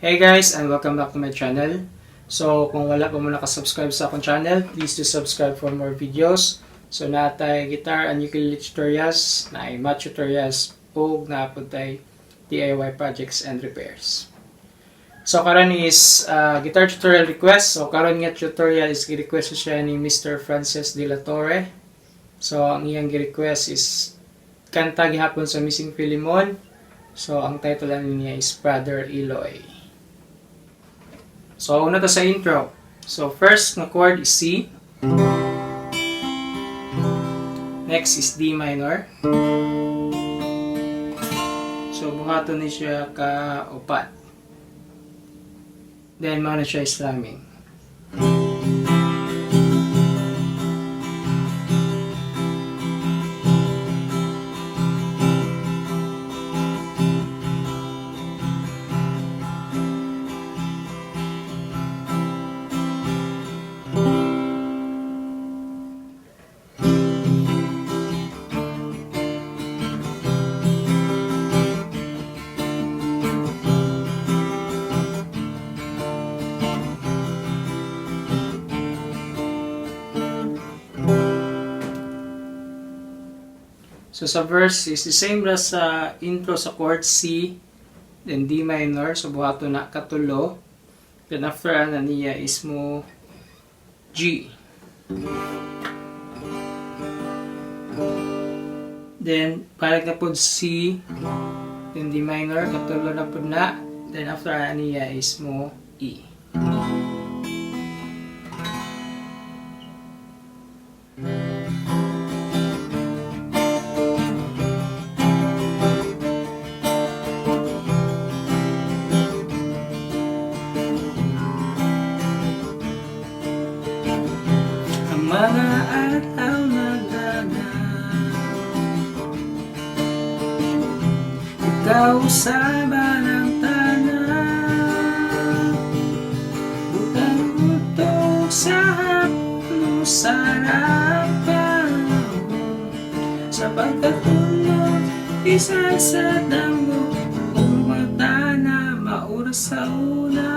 Hey guys, and welcome back to my channel. So, kung wala pa mo nakasubscribe sa akong channel, please do subscribe for more videos. So, natay guitar and ukulele tutorials, naay math tutorials, o naapod DIY projects and repairs. So, karon is guitar tutorial request. So, karon nga tutorial is gi-request siya ni Mr. Francis de la Torre. So, ang iyang gi-request is kanta gihapon sa Missing Filemon. So, ang title niya is Brader Eloy. So, una ta sa intro. So, first na chord is C. Next is D minor. So, buhaton ni siya ka upat. Then, muna siya slamming. So, sa verse is the same as sa intro sa chord C, then D minor, so buhato na katulo. Then after na niya is mo G. Then, balik na po C, then D minor, katulo na po na. Then after na niya is mo E. Mga araw na dagat, ikaw usaba ng tanan, utang-utong sa hapno sa harapan, sa pagkatulog, isa sa danggo, umata na mauras sa una.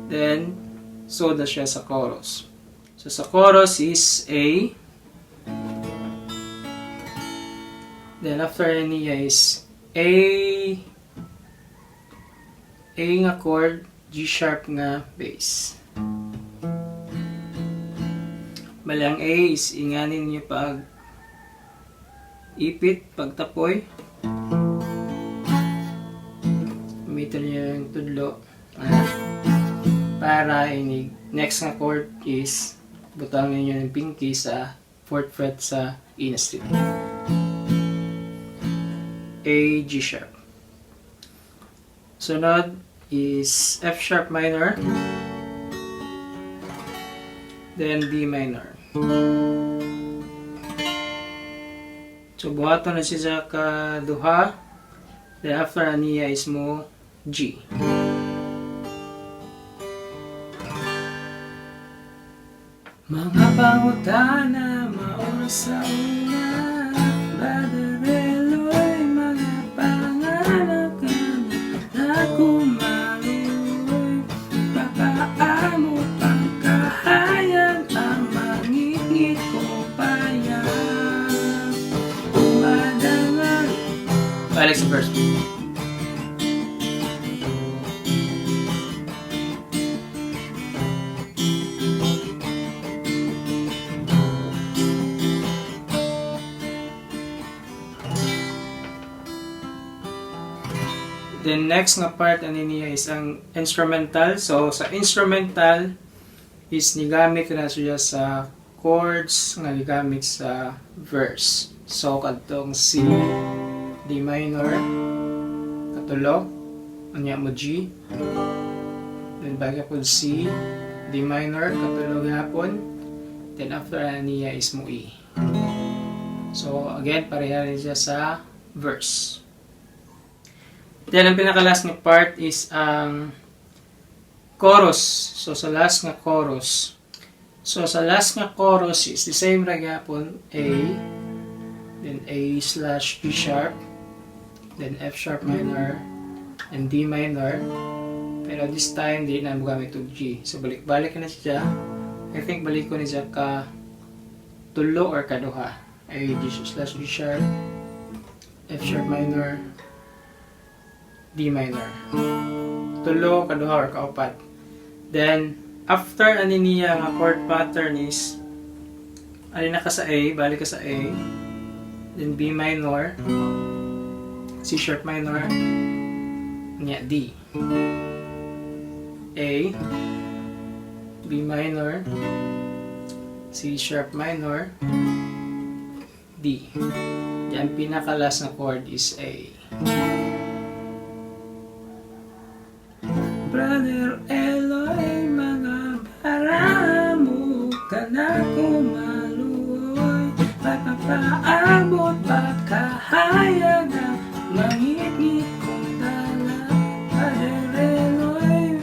Then, so na siya sa chorus. So, sa chorus is A. Then, after niya is A nga chord, G sharp nga bass. Bali, ang A is inganin niyo pag ipit, pagtapoy. Gamitin niyo yung tudlo. Para inig. Next nga chord is butangin nyo ng pinky sa 4th fret sa E string. A, G sharp. Sunod is F sharp minor. Then D minor. So buhaton na siya ka duha. Then after niya is mo G. Mga pangutana, maoras sa una, Brader Eloy, mga pangarap ka na kumaluoy, papaamo pang kahayan, ang mangingit ko paya, umadangan. Balik sa verse. The next nga part ani niya is ang instrumental. So sa instrumental is nigamit na siya sa chords nga nigamit sa verse. So kadtong C, D minor, katulo, anya mo G. Then baga po C, D minor, katulo gihapon. Then after niya is mo E. So again, pareha rin siya sa verse. Then, ang pinaka-last nga part is ang chorus. So, sa last nga chorus. So, sa last nga chorus is the same ra gyapon A, then A/G sharp, then F sharp minor, and D minor. Pero this time, di na mo gamit og G. So, balik-balik na siya. I think balik ko na siya ka tulo or kaduha. Ay, G slash G sharp, F sharp minor, D minor. Tulo, kaduha, or kaupat. Then, after ani niya nga chord pattern is alin na ka sa A, balik ka sa A, then B minor, C sharp minor, niya D. A, B minor, C sharp minor, D. Yan, pinakalas na chord is A. Brader Eloy, mga paramo ka na kumaluoy, papapaabot pagkahayag ang mangit-ngit kong dala. Brader Eloy,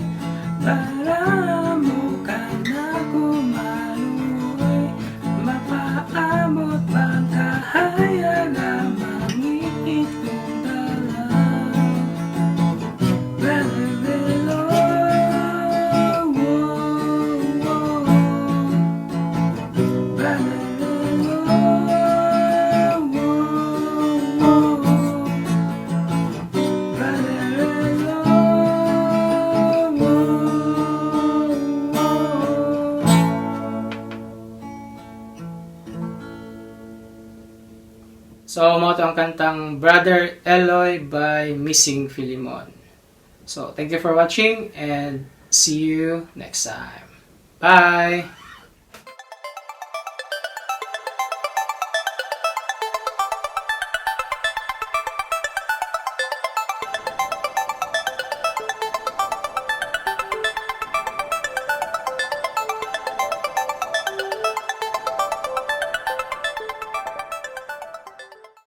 paramo ka na kumaluoy, mapaabot pagkahayag ang mangit-ngit kong dala. Brader So, mo ito ang kantang Brader Eloy by Missing Filemon. So, thank you for watching and see you next time. Bye!